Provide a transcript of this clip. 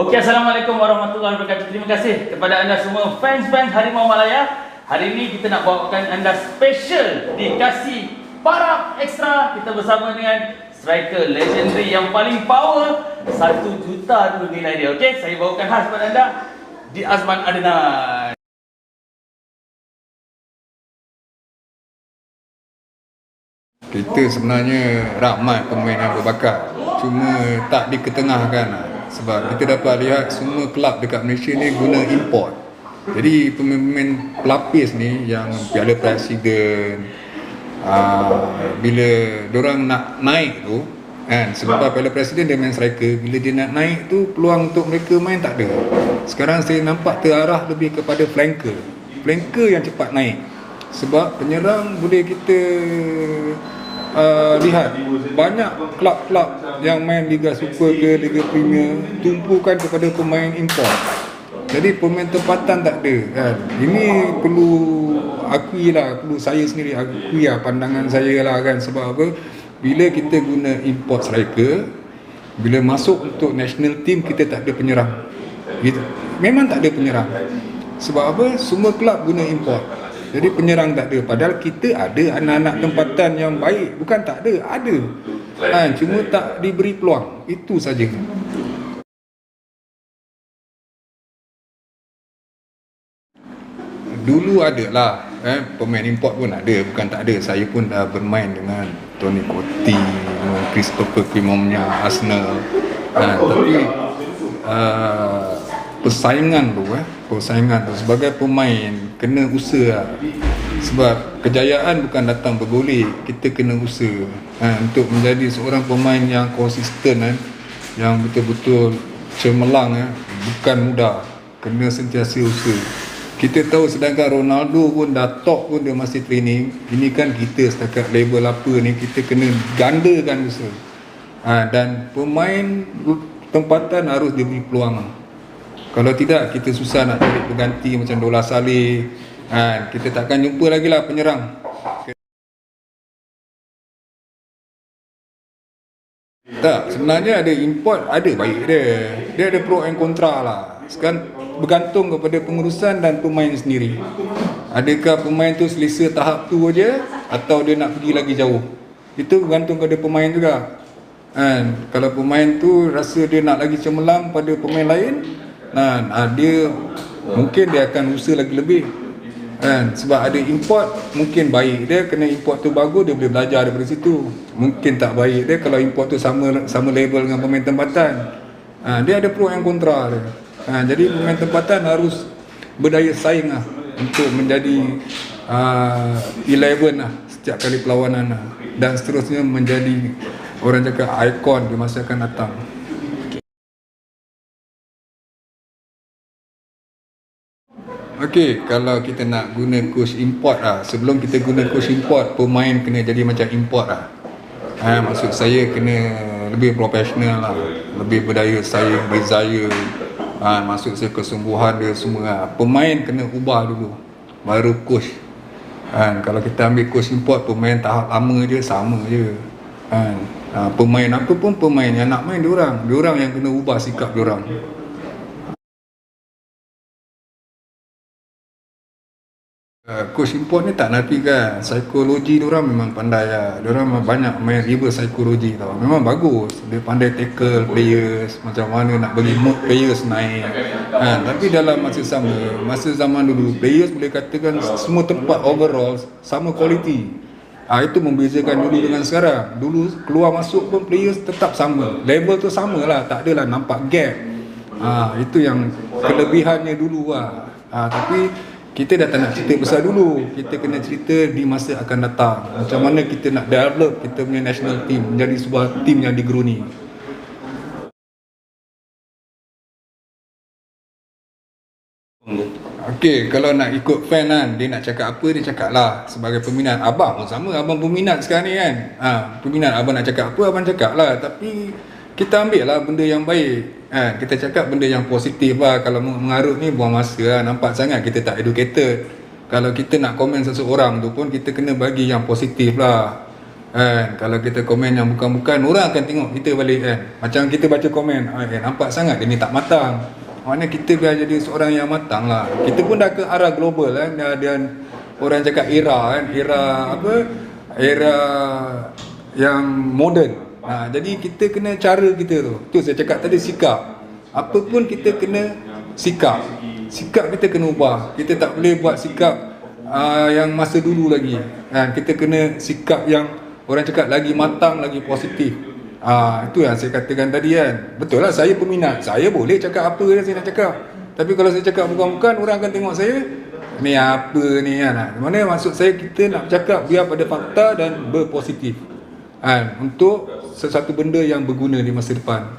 Okey, Assalamualaikum warahmatullahi wabarakatuh. Terima kasih kepada anda semua fans-fans Harimau Malaya. Hari ini kita nak bawakan anda special dikasih Parab Extra. Kita bersama dengan striker legendary yang paling power, 1 juta dulu nilai dia. Okey, saya bawakan khas kepada anda di Azman Adnan. Kita sebenarnya ramai pemain yang berbakat, cuma tak diketengahkan. Sebab kita dapat lihat semua kelab dekat Malaysia ni guna import. Jadi pemain-pemain pelapis ni yang Piala Presiden, bila diorang nak naik tu kan, sebab Piala Presiden dia main striker, bila dia nak naik tu peluang untuk mereka main tak ada. Sekarang saya nampak terarah lebih kepada flanker yang cepat naik. Sebab penyerang boleh kita lihat banyak kelab-kelab yang main Liga Super ke Liga Premier tumpukan kepada pemain import. Jadi pemain tempatan tak ada kan. Ini perlu akui lah, perlu saya sendiri akui lah, pandangan saya lah kan. Sebab apa? Bila kita guna import striker, bila masuk untuk national team kita tak ada penyerang. Memang tak ada penyerang. Sebab apa? Semua kelab guna import. Jadi penyerang tak ada. Padahal kita ada anak-anak tempatan yang baik. Bukan tak ada, ada. Cuma tak diberi peluang. Itu saja. Dulu ada lah, pemain import pun ada. Bukan tak ada. Saya pun dah bermain dengan Tony Cottee, dengan Christopher Kimomnya Arsenal. Tapi persaingan tu sebagai pemain kena usaha. Sebab kejayaan bukan datang bergolek, kita kena usaha untuk menjadi seorang pemain yang konsisten, yang betul-betul cemerlang, bukan mudah, kena sentiasa usaha. Kita tahu sedangkan Ronaldo pun dah top pun dia masih training. Ini kan kita setakat level apa ni, kita kena gandakan usaha. Dan pemain tempatan harus diberi peluang. Kalau tidak, kita susah nak cari pengganti macam Dola Saleh. Kita takkan jumpa lagi lah penyerang. Tak, sebenarnya ada import, ada baik dia. Dia ada pro and kontra lah. Sekarang bergantung kepada pengurusan dan pemain sendiri. Adakah pemain tu selesa tahap tu aja atau dia nak pergi lagi jauh? Itu bergantung kepada pemain juga. Kalau pemain tu rasa dia nak lagi cemerlang pada pemain lain, dia mungkin dia akan usaha lagi lebih. Sebab ada import, mungkin baik dia, kena import tu bagus, dia boleh belajar daripada situ. Mungkin tak baik dia kalau import tu sama level dengan pemain tempatan. Dia ada pro and kontra dia. Jadi pemain tempatan harus berdaya saing lah, untuk menjadi 11 lah setiap kali perlawanan lah. Dan seterusnya menjadi orang cakap ikon di masa akan datang. Okey, kalau kita nak guna coach import lah, sebelum kita guna coach import, pemain kena jadi macam import lah. Maksud saya kena lebih profesional lah, lebih berdaya saing, desire, maksud saya kesungguhan dia semua lah. Pemain kena ubah dulu, baru coach. Kalau kita ambil coach import, pemain tahap lama je, sama je. Pemain apa pun pemain yang nak main diorang yang kena ubah sikap diorang. Coach import ni tak nafikan psikologi diorang memang pandai lah. Diorang memang banyak main reverse psikologi tau. Memang bagus. Dia pandai tackle players, macam mana nak bagi mood players naik. Tapi dalam masa zaman dulu, players boleh katakan semua tempat overall sama quality. Itu membezakan dulu dengan sekarang. Dulu keluar masuk pun players tetap sama, level tu sama lah, tak adalah nampak gap. Itu yang kelebihannya dulu lah. Tapi kita dah tak nak cerita besar dulu, kita kena cerita di masa akan datang. Macam mana kita nak develop kita punya national team menjadi sebuah team yang digeruni. Okey, kalau nak ikut fan kan, dia nak cakap apa, dia cakap lah. Sebagai peminat, abang pun sama, abang peminat sekarang ni kan. Peminat, abang nak cakap apa, abang cakap lah. Tapi kita ambil lah benda yang baik. Kita cakap benda yang positif lah. Kalau mengarut ni buang masa lah. Nampak sangat kita tak educated. Kalau kita nak komen seseorang tu pun, kita kena bagi yang positif lah. Kan, kalau kita komen yang bukan-bukan, orang akan tengok kita balik kan. Macam kita baca komen, nampak sangat dia ni tak matang. Maknanya kita biar jadi seorang yang matang lah. Kita pun dah ke arah global kan. Dan orang cakap era kan, era yang moden. Jadi kita kena cara kita tu. Tu saya cakap tadi, sikap. Apa pun kita kena sikap. Sikap kita kena ubah. Kita tak boleh buat sikap yang masa dulu lagi. Kita kena sikap yang orang cakap lagi matang, lagi positif. Itu yang saya katakan tadi kan. Betul lah, saya peminat. Saya boleh cakap apa yang saya nak cakap. Tapi kalau saya cakap bukan-bukan, orang akan tengok saya, ni apa ni kan. Mana maksud saya, kita nak cakap biar pada fakta dan berpositif untuk sesuatu benda yang berguna di masa depan.